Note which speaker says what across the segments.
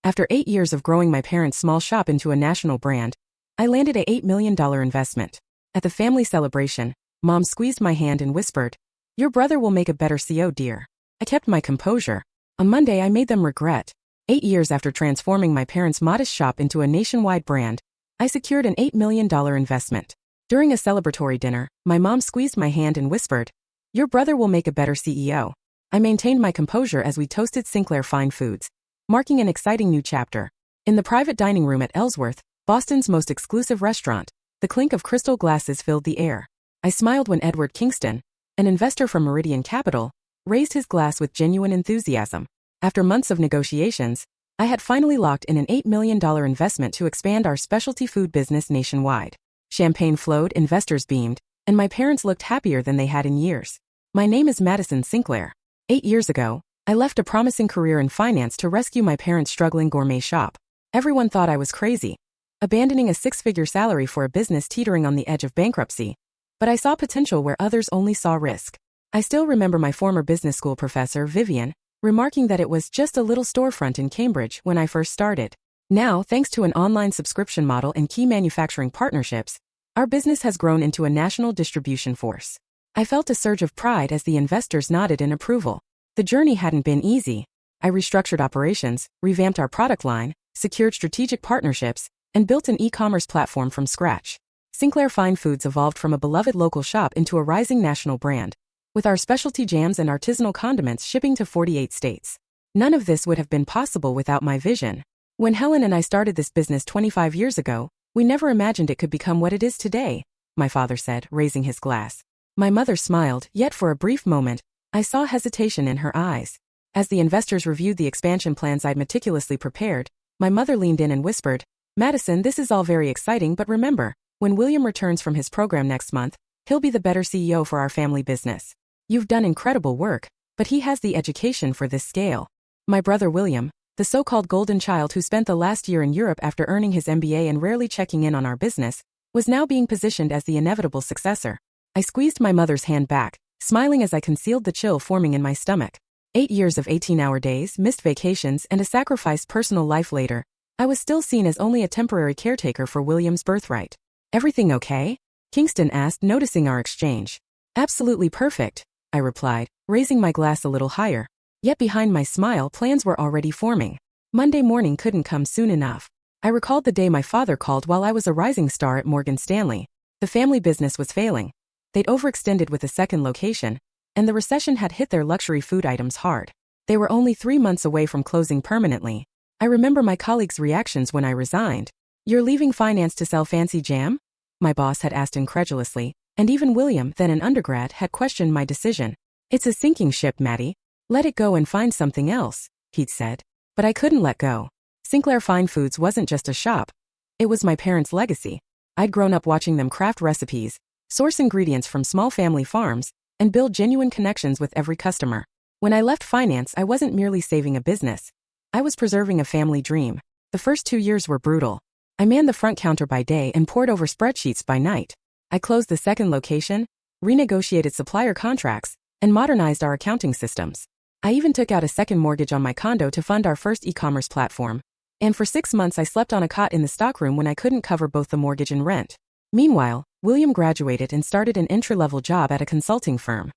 Speaker 1: After 8 years of growing my parents' small shop into a national brand, I landed a $8 million investment. At the family celebration, Mom squeezed my hand and whispered, "Your brother will make a better CEO, dear." I kept my composure. On Monday, I made them regret. 8 years after transforming my parents' modest shop into a nationwide brand, I secured an $8 million investment. During a celebratory dinner, my mom squeezed my hand and whispered, "Your brother will make a better CEO." I maintained my composure as we toasted Sinclair Fine Foods, marking an exciting new chapter. In the private dining room at Ellsworth, Boston's most exclusive restaurant, the clink of crystal glasses filled the air. I smiled when Edward Kingston, an investor from Meridian Capital, raised his glass with genuine enthusiasm. After months of negotiations, I had finally locked in an $8 million investment to expand our specialty food business nationwide. Champagne flowed, investors beamed, and my parents looked happier than they had in years. My name is Madison Sinclair. 8 years ago, I left a promising career in finance to rescue my parents' struggling gourmet shop. Everyone thought I was crazy, abandoning a 6-figure salary for a business teetering on the edge of bankruptcy. But I saw potential where others only saw risk. I still remember my former business school professor, Vivian, remarking that it was just a little storefront in Cambridge when I first started. Now, thanks to an online subscription model and key manufacturing partnerships, our business has grown into a national distribution force. I felt a surge of pride as the investors nodded in approval. The journey hadn't been easy. I restructured operations, revamped our product line, secured strategic partnerships, and built an e-commerce platform from scratch. Sinclair Fine Foods evolved from a beloved local shop into a rising national brand, with our specialty jams and artisanal condiments shipping to 48 states. None of this would have been possible without my vision. When Helen and I started this business 25 years ago, we never imagined it could become what it is today, my father said, raising his glass. My mother smiled, yet for a brief moment, I saw hesitation in her eyes. As the investors reviewed the expansion plans I'd meticulously prepared, my mother leaned in and whispered, "Madison, this is all very exciting, but remember, when William returns from his program next month, he'll be the better CEO for our family business. You've done incredible work, but he has the education for this scale." My brother William, the so-called golden child who spent the last year in Europe after earning his MBA and rarely checking in on our business, was now being positioned as the inevitable successor. I squeezed my mother's hand back, smiling as I concealed the chill forming in my stomach. 8 years of 18-hour days, missed vacations, and a sacrificed personal life later, I was still seen as only a temporary caretaker for William's birthright. "Everything okay?" Kingston asked, noticing our exchange. "Absolutely perfect," I replied, raising my glass a little higher. Yet behind my smile, plans were already forming. Monday morning couldn't come soon enough. I recalled the day my father called while I was a rising star at Morgan Stanley. The family business was failing. They'd overextended with a second location, and the recession had hit their luxury food items hard. They were only 3 months away from closing permanently. I remember my colleagues' reactions when I resigned. "You're leaving finance to sell fancy jam?" my boss had asked incredulously, and even William, then an undergrad, had questioned my decision. "It's a sinking ship, Maddie. Let it go and find something else," he'd said. But I couldn't let go. Sinclair Fine Foods wasn't just a shop. It was my parents' legacy. I'd grown up watching them craft recipes, source ingredients from small family farms, and build genuine connections with every customer. When I left finance, I wasn't merely saving a business. I was preserving a family dream. The first 2 years were brutal. I manned the front counter by day and pored over spreadsheets by night. I closed the second location, renegotiated supplier contracts, and modernized our accounting systems. I even took out a second mortgage on my condo to fund our first e-commerce platform. And for 6 months I slept on a cot in the stockroom when I couldn't cover both the mortgage and rent. Meanwhile, William graduated and started an entry-level job at a consulting firm.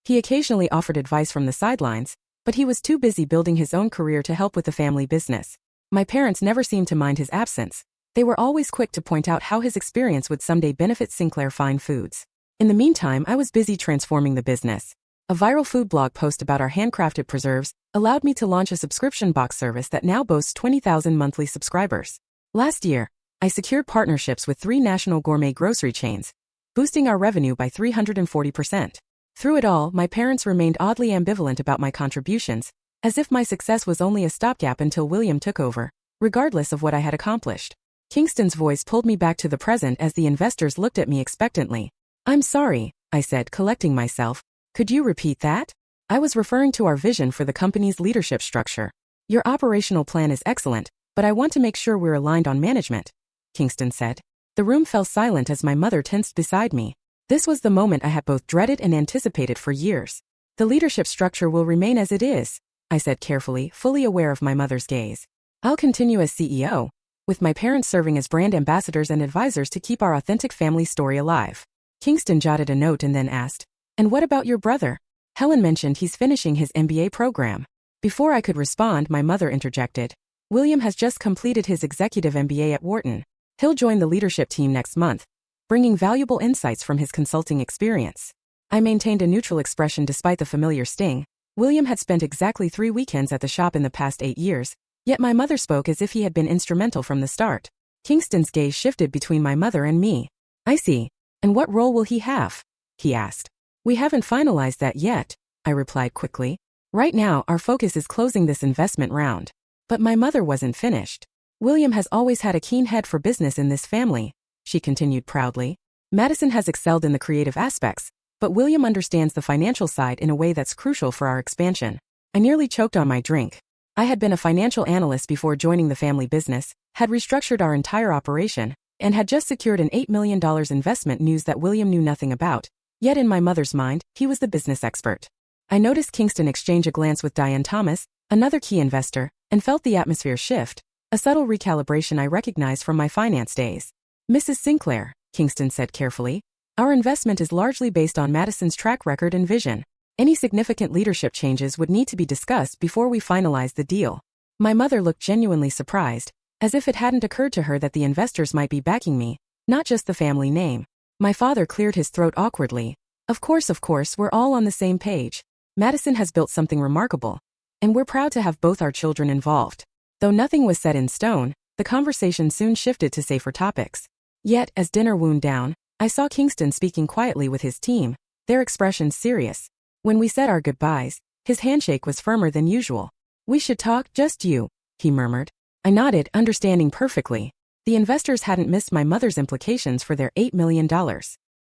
Speaker 1: He occasionally offered advice from the sidelines, but he was too busy building his own career to help with the family business. My parents never seemed to mind his absence. They were always quick to point out how his experience would someday benefit Sinclair Fine Foods. In the meantime, I was busy transforming the business. A viral food blog post about our handcrafted preserves allowed me to launch a subscription box service that now boasts 20,000 monthly subscribers. Last year, I secured partnerships with 3 national gourmet grocery chains, boosting our revenue by 340%. Through it all, my parents remained oddly ambivalent about my contributions, as if my success was only a stopgap until William took over, regardless of what I had accomplished. Kingston's voice pulled me back to the present as the investors looked at me expectantly. "I'm sorry," I said, collecting myself. "Could you repeat that?" I was referring to our vision for the company's leadership structure. "Your operational plan is excellent, but I want to make sure we're aligned on management," Kingston said. The room fell silent as my mother tensed beside me. This was the moment I had both dreaded and anticipated for years. "The leadership structure will remain as it is," I said carefully, fully aware of my mother's gaze. I'll continue as CEO, with my parents serving as brand ambassadors and advisors to keep our authentic family story alive. Kingston jotted a note and then asked, "And what about your brother?" Helen mentioned he's finishing his MBA program. Before I could respond, my mother interjected, "William has just completed his executive MBA at Wharton. He'll join the leadership team next month, bringing valuable insights from his consulting experience." I maintained a neutral expression despite the familiar sting. William had spent exactly 3 weekends at the shop in the past 8 years, yet my mother spoke as if he had been instrumental from the start. Kingston's gaze shifted between my mother and me. "I see. And what role will he have?" he asked. "We haven't finalized that yet," I replied quickly. "Right now, our focus is closing this investment round." But my mother wasn't finished. "William has always had a keen head for business in this family," she continued proudly. "Madison has excelled in the creative aspects, but William understands the financial side in a way that's crucial for our expansion." I nearly choked on my drink. I had been a financial analyst before joining the family business, had restructured our entire operation, and had just secured an $8 million investment, news that William knew nothing about. Yet in my mother's mind, he was the business expert. I noticed Kingston exchange a glance with Diane Thomas, another key investor, and felt the atmosphere shift, a subtle recalibration I recognized from my finance days. "Mrs. Sinclair," Kingston said carefully, "our investment is largely based on Madison's track record and vision. Any significant leadership changes would need to be discussed before we finalize the deal." My mother looked genuinely surprised, as if it hadn't occurred to her that the investors might be backing me, not just the family name. My father cleared his throat awkwardly. Of course, we're all on the same page. Madison has built something remarkable, and we're proud to have both our children involved." Though nothing was set in stone, the conversation soon shifted to safer topics. Yet, as dinner wound down, I saw Kingston speaking quietly with his team, their expressions serious. When we said our goodbyes, his handshake was firmer than usual. "We should talk, just you," he murmured. I nodded, understanding perfectly. The investors hadn't missed my mother's implications for their $8 million.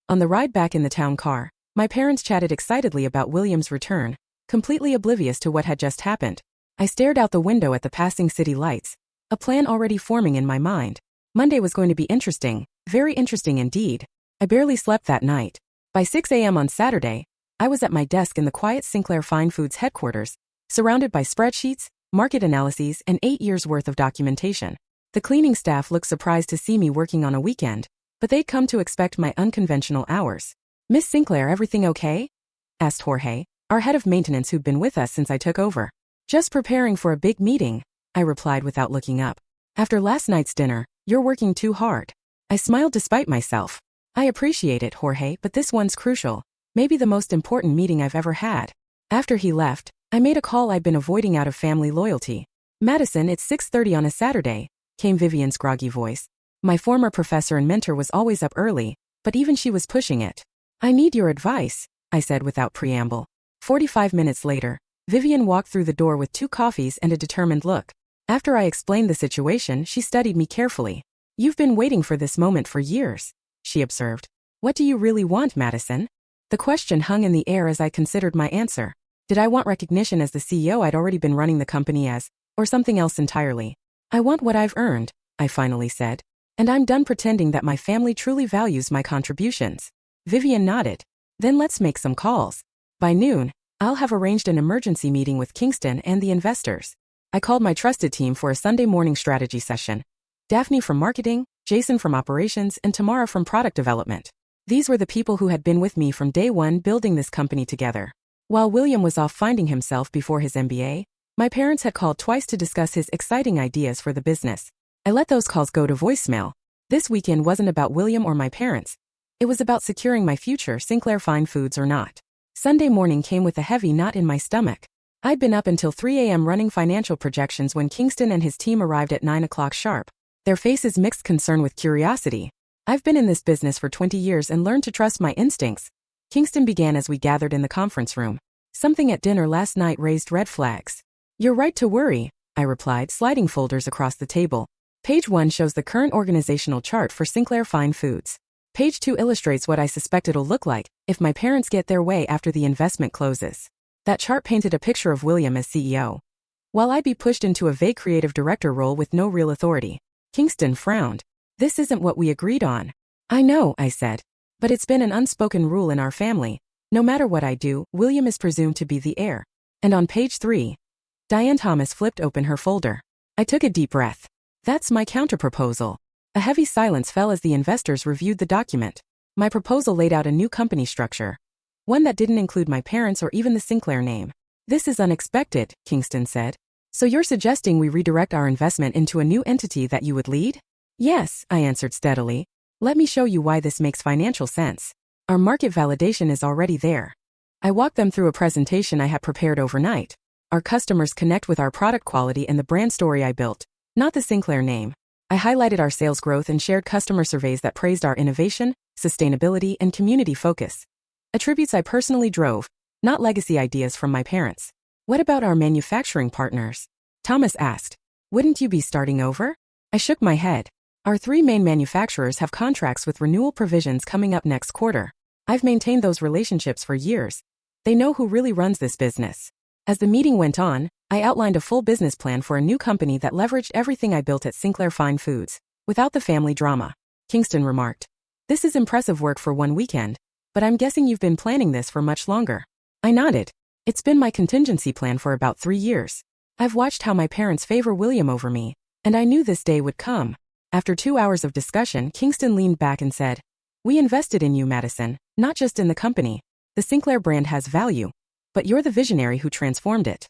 Speaker 1: On the ride back in the town car, my parents chatted excitedly about William's return, completely oblivious to what had just happened. I stared out the window at the passing city lights, a plan already forming in my mind. Monday was going to be interesting, very interesting indeed. I barely slept that night. By 6 a.m. on Saturday, I was at my desk in the quiet Sinclair Fine Foods headquarters, surrounded by spreadsheets, market analyses, and 8 years' worth of documentation. The cleaning staff looked surprised to see me working on a weekend, but they'd come to expect my unconventional hours. "Miss Sinclair, everything okay?" asked Jorge, our head of maintenance who'd been with us since I took over. "Just preparing for a big meeting," I replied without looking up. "After last night's dinner, you're working too hard." I smiled despite myself. "I appreciate it, Jorge, but this one's crucial. Maybe the most important meeting I've ever had." After he left, I made a call I'd been avoiding out of family loyalty. "Madison, it's 6:30 on a Saturday," came Vivian's groggy voice. My former professor and mentor was always up early, but even she was pushing it. "I need your advice," I said without preamble. 45 minutes later, Vivian walked through the door with 2 coffees and a determined look. After I explained the situation, she studied me carefully. "You've been waiting for this moment for years," she observed. "What do you really want, Madison?" The question hung in the air as I considered my answer. Did I want recognition as the CEO I'd already been running the company as, or something else entirely? "I want what I've earned," I finally said. "And I'm done pretending that my family truly values my contributions." Vivian nodded. "Then let's make some calls. By noon, I'll have arranged an emergency meeting with Kingston and the investors." I called my trusted team for a Sunday morning strategy session. Daphne from marketing, Jason from operations, and Tamara from product development. These were the people who had been with me from day one building this company together. While William was off finding himself before his MBA, my parents had called twice to discuss his exciting ideas for the business. I let those calls go to voicemail. This weekend wasn't about William or my parents. It was about securing my future, Sinclair Fine Foods or not. Sunday morning came with a heavy knot in my stomach. I'd been up until 3 a.m. running financial projections when Kingston and his team arrived at 9 o'clock sharp. Their faces mixed concern with curiosity. I've been in this business for 20 years and learned to trust my instincts. Kingston began as we gathered in the conference room. "Something at dinner last night raised red flags." "You're right to worry," I replied, sliding folders across the table. Page 1 shows the current organizational chart for Sinclair Fine Foods. Page 2 illustrates what I suspect it'll look like if my parents get their way after the investment closes. That chart painted a picture of William as CEO, while I'd be pushed into a vague creative director role with no real authority. Kingston frowned. "This isn't what we agreed on." "I know," I said. "But it's been an unspoken rule in our family. No matter what I do, William is presumed to be the heir." And on page 3, Diane Thomas flipped open her folder. I took a deep breath. That's my counterproposal. A heavy silence fell as the investors reviewed the document. My proposal laid out a new company structure. One that didn't include my parents or even the Sinclair name. This is unexpected, Kingston said. So you're suggesting we redirect our investment into a new entity that you would lead? Yes, I answered steadily. Let me show you why this makes financial sense. Our market validation is already there. I walked them through a presentation I had prepared overnight. Our customers connect with our product quality and the brand story I built, not the Sinclair name. I highlighted our sales growth and shared customer surveys that praised our innovation, sustainability, and community focus. Attributes I personally drove, not legacy ideas from my parents. What about our manufacturing partners? Thomas asked. Wouldn't you be starting over? I shook my head. Our 3 main manufacturers have contracts with renewal provisions coming up next quarter. I've maintained those relationships for years. They know who really runs this business. As the meeting went on, I outlined a full business plan for a new company that leveraged everything I built at Sinclair Fine Foods, without the family drama. Kingston remarked. This is impressive work for one weekend, but I'm guessing you've been planning this for much longer. I nodded. It's been my contingency plan for about 3 years. I've watched how my parents favor William over me, and I knew this day would come. After 2 hours of discussion, Kingston leaned back and said, We invested in you, Madison, not just in the company. The Sinclair brand has value, but you're the visionary who transformed it.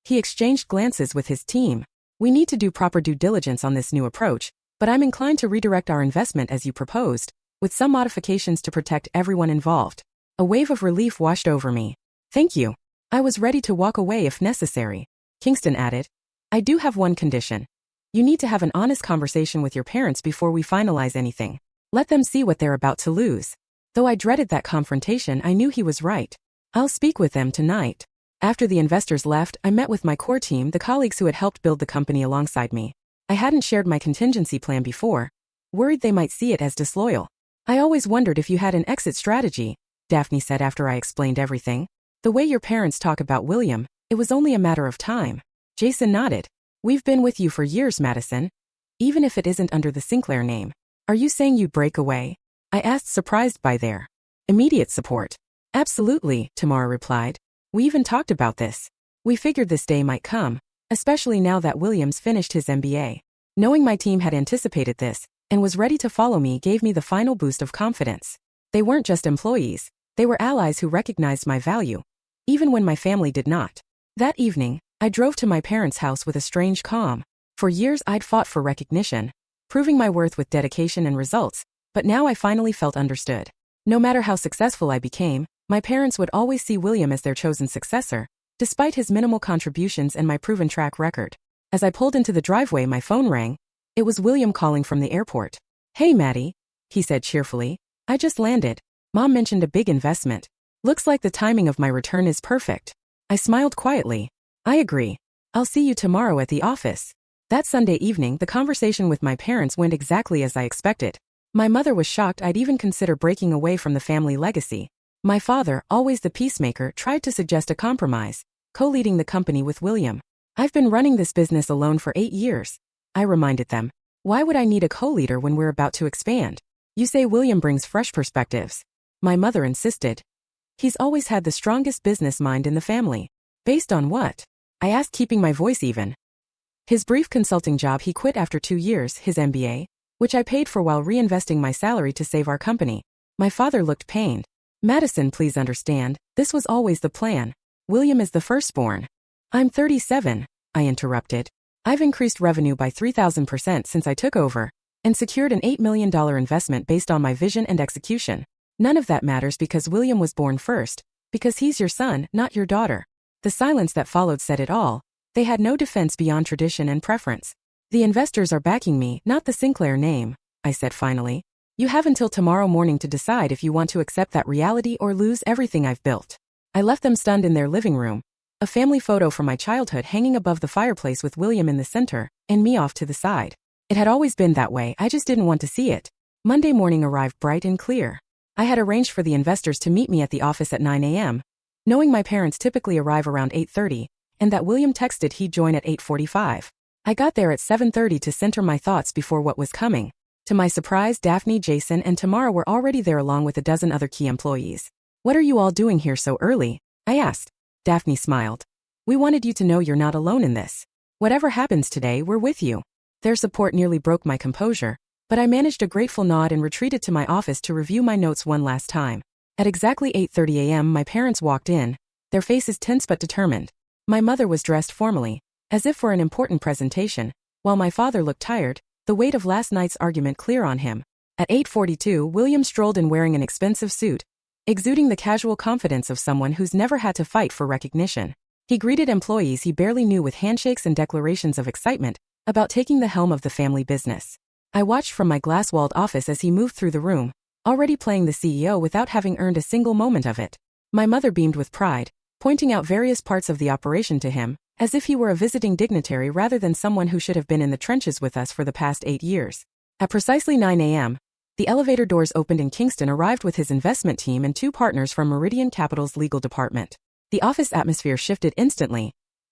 Speaker 1: He exchanged glances with his team. We need to do proper due diligence on this new approach, but I'm inclined to redirect our investment as you proposed, with some modifications to protect everyone involved. A wave of relief washed over me. Thank you. I was ready to walk away if necessary. Kingston added, I do have one condition. You need to have an honest conversation with your parents before we finalize anything. Let them see what they're about to lose. Though I dreaded that confrontation, I knew he was right. I'll speak with them tonight. After the investors left, I met with my core team, the colleagues who had helped build the company alongside me. I hadn't shared my contingency plan before, worried they might see it as disloyal. I always wondered if you had an exit strategy, Daphne said after I explained everything. The way your parents talk about William, it was only a matter of time. Jason nodded. We've been with you for years, Madison. Even if it isn't under the Sinclair name. Are you saying you'd break away? I asked, surprised by their immediate support. Absolutely, Tamara replied. We even talked about this. We figured this day might come, especially now that William's finished his MBA. Knowing my team had anticipated this and was ready to follow me gave me the final boost of confidence. They weren't just employees, they were allies who recognized my value, even when my family did not. That evening, I drove to my parents' house with a strange calm. For years I'd fought for recognition, proving my worth with dedication and results, but now I finally felt understood. No matter how successful I became, my parents would always see William as their chosen successor, despite his minimal contributions and my proven track record. As I pulled into the driveway, my phone rang. It was William calling from the airport. Hey, Maddie, he said cheerfully. I just landed. Mom mentioned a big investment. Looks like the timing of my return is perfect. I smiled quietly. I agree. I'll see you tomorrow at the office. That Sunday evening, the conversation with my parents went exactly as I expected. My mother was shocked I'd even consider breaking away from the family legacy. My father, always the peacemaker, tried to suggest a compromise, co-leading the company with William. I've been running this business alone for 8 years. I reminded them. Why would I need a co-leader when we're about to expand? You say William brings fresh perspectives. My mother insisted. He's always had the strongest business mind in the family. Based on what? I asked, keeping my voice even. His brief consulting job he quit after 2 years, his MBA, which I paid for while reinvesting my salary to save our company. My father looked pained. Madison, please understand, this was always the plan. William is the firstborn. I'm 37, I interrupted. I've increased revenue by 3,000% since I took over, and secured an $8 million investment based on my vision and execution. None of that matters because William was born first, because he's your son, not your daughter. The silence that followed said it all. They had no defense beyond tradition and preference. The investors are backing me, not the Sinclair name, I said finally. You have until tomorrow morning to decide if you want to accept that reality or lose everything I've built. I left them stunned in their living room. A family photo from my childhood hanging above the fireplace with William in the center, and me off to the side. It had always been that way, I just didn't want to see it. Monday morning arrived bright and clear. I had arranged for the investors to meet me at the office at 9 a.m., knowing my parents typically arrive around 8:30, and that William texted he'd join at 8:45. I got there at 7:30 to center my thoughts before what was coming. To my surprise, Daphne, Jason, and Tamara were already there along with a dozen other key employees. What are you all doing here so early? I asked. Daphne smiled. We wanted you to know you're not alone in this. Whatever happens today, we're with you. Their support nearly broke my composure, but I managed a grateful nod and retreated to my office to review my notes one last time. At exactly 8:30 a.m., my parents walked in, their faces tense but determined. My mother was dressed formally, as if for an important presentation, while my father looked tired, the weight of last night's argument clear on him. At 8:42, William strolled in wearing an expensive suit, exuding the casual confidence of someone who's never had to fight for recognition. He greeted employees he barely knew with handshakes and declarations of excitement about taking the helm of the family business. I watched from my glass-walled office as he moved through the room, already playing the CEO without having earned a single moment of it. My mother beamed with pride, pointing out various parts of the operation to him, as if he were a visiting dignitary rather than someone who should have been in the trenches with us for the past 8 years. At precisely 9 a.m., the elevator doors opened and Kingston arrived with his investment team and 2 partners from Meridian Capital's legal department. The office atmosphere shifted instantly.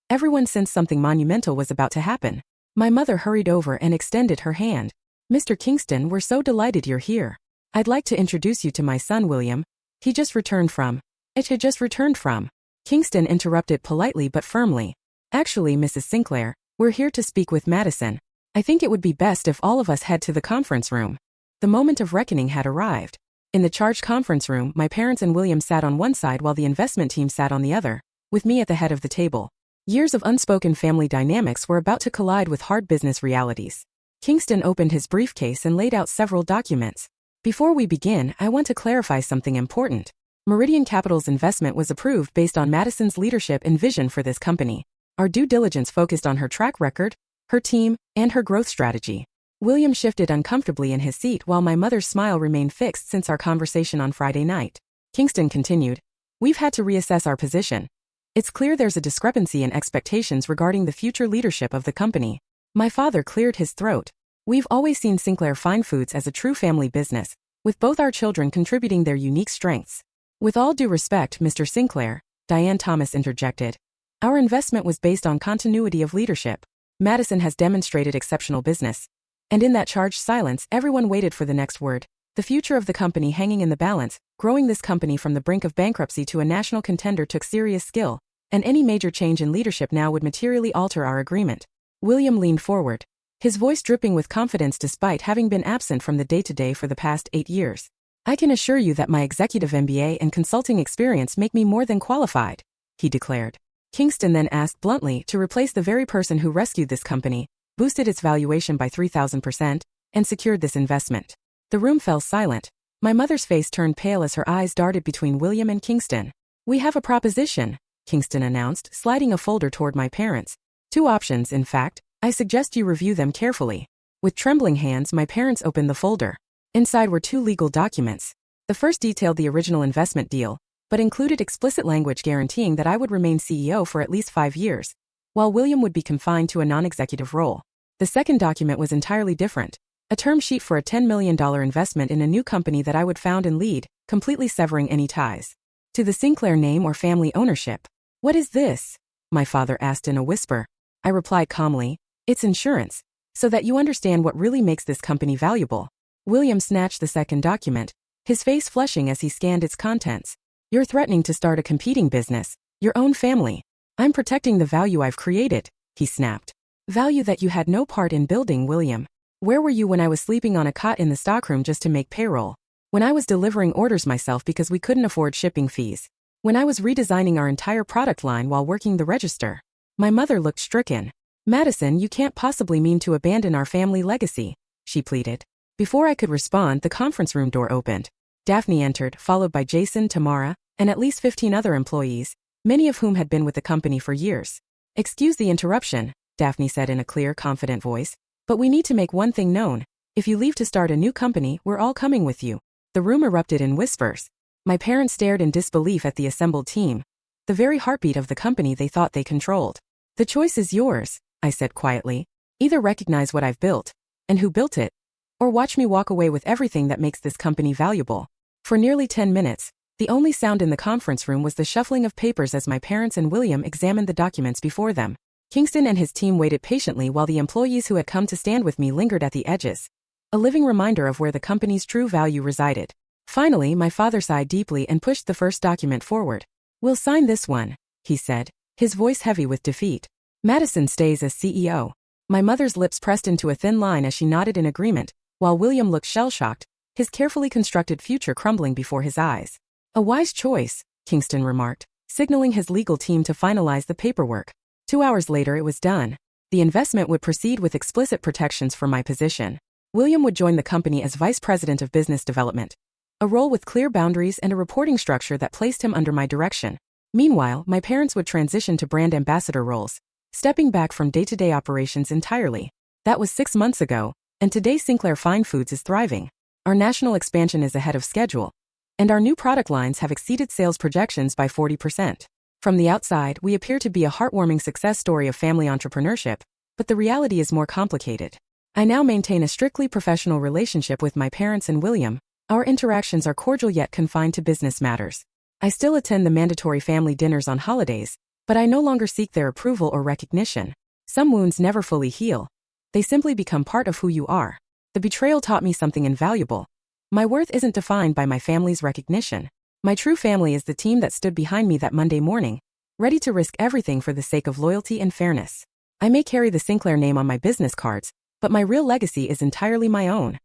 Speaker 1: Everyone sensed something monumental was about to happen. My mother hurried over and extended her hand. "Mr. Kingston, we're so delighted you're here. I'd like to introduce you to my son William. It had just returned from. Kingston interrupted politely but firmly. "Actually, Mrs. Sinclair, we're here to speak with Madison. I think it would be best if all of us head to the conference room." The moment of reckoning had arrived. In the charged conference room, my parents and William sat on one side while the investment team sat on the other, with me at the head of the table. Years of unspoken family dynamics were about to collide with hard business realities. Kingston opened his briefcase and laid out several documents. "Before we begin, I want to clarify something important. Meridian Capital's investment was approved based on Madison's leadership and vision for this company. Our due diligence focused on her track record, her team, and her growth strategy." William shifted uncomfortably in his seat while my mother's smile remained fixed since our conversation on Friday night. Kingston continued, "We've had to reassess our position. It's clear there's a discrepancy in expectations regarding the future leadership of the company." My father cleared his throat. "We've always seen Sinclair Fine Foods as a true family business, with both our children contributing their unique strengths." "With all due respect, Mr. Sinclair," Diane Thomas interjected, "our investment was based on continuity of leadership. Madison has demonstrated exceptional business." And in that charged silence, everyone waited for the next word. The future of the company hanging in the balance, growing this company from the brink of bankruptcy to a national contender took serious skill, and any major change in leadership now would materially alter our agreement. William leaned forward, his voice dripping with confidence despite having been absent from the day-to-day for the past 8 years. "I can assure you that my executive MBA and consulting experience make me more than qualified," he declared. Kingston then asked bluntly to replace the very person who rescued this company, boosted its valuation by 3,000%, and secured this investment. The room fell silent. My mother's face turned pale as her eyes darted between William and Kingston. "We have a proposition," Kingston announced, sliding a folder toward my parents. "2 options, in fact. I suggest you review them carefully." With trembling hands, my parents opened the folder. Inside were 2 legal documents. The first detailed the original investment deal, but included explicit language guaranteeing that I would remain CEO for at least 5 years, while William would be confined to a non-executive role. The second document was entirely different. A term sheet for a $10 million investment in a new company that I would found and lead, completely severing any ties to the Sinclair name or family ownership. "What is this?" my father asked in a whisper. I replied calmly, "It's insurance, so that you understand what really makes this company valuable." William snatched the second document, his face flushing as he scanned its contents. "You're threatening to start a competing business, your own family." "I'm protecting the value I've created," he snapped. "Value that you had no part in building, William. Where were you when I was sleeping on a cot in the stockroom just to make payroll? When I was delivering orders myself because we couldn't afford shipping fees? When I was redesigning our entire product line while working the register?" My mother looked stricken. "Madison, you can't possibly mean to abandon our family legacy," she pleaded. Before I could respond, the conference room door opened. Daphne entered, followed by Jason, Tamara, and at least 15 other employees, many of whom had been with the company for years. "Excuse the interruption," Daphne said in a clear, confident voice, "but we need to make one thing known. If you leave to start a new company, we're all coming with you." The room erupted in whispers. My parents stared in disbelief at the assembled team, the very heartbeat of the company they thought they controlled. "The choice is yours," I said quietly. "Either recognize what I've built, and who built it, or watch me walk away with everything that makes this company valuable." For nearly 10 minutes, the only sound in the conference room was the shuffling of papers as my parents and William examined the documents before them. Kingston and his team waited patiently while the employees who had come to stand with me lingered at the edges, a living reminder of where the company's true value resided. Finally, my father sighed deeply and pushed the first document forward. "We'll sign this one," he said, his voice heavy with defeat. Madison stays as CEO. My mother's lips pressed into a thin line as she nodded in agreement, while William looked shell-shocked, his carefully constructed future crumbling before his eyes. A wise choice, Kingston remarked, signaling his legal team to finalize the paperwork. 2 hours later it was done. The investment would proceed with explicit protections for my position. William would join the company as Vice President of Business Development, a role with clear boundaries and a reporting structure that placed him under my direction. Meanwhile, my parents would transition to brand ambassador roles, stepping back from day-to-day operations entirely. That was 6 months ago, and today Sinclair Fine Foods is thriving. Our national expansion is ahead of schedule, and our new product lines have exceeded sales projections by 40%. From the outside, we appear to be a heartwarming success story of family entrepreneurship, but the reality is more complicated. I now maintain a strictly professional relationship with my parents and William. Our interactions are cordial yet confined to business matters. I still attend the mandatory family dinners on holidays, but I no longer seek their approval or recognition. Some wounds never fully heal. They simply become part of who you are. The betrayal taught me something invaluable. My worth isn't defined by my family's recognition. My true family is the team that stood behind me that Monday morning, ready to risk everything for the sake of loyalty and fairness. I may carry the Sinclair name on my business cards, but my real legacy is entirely my own.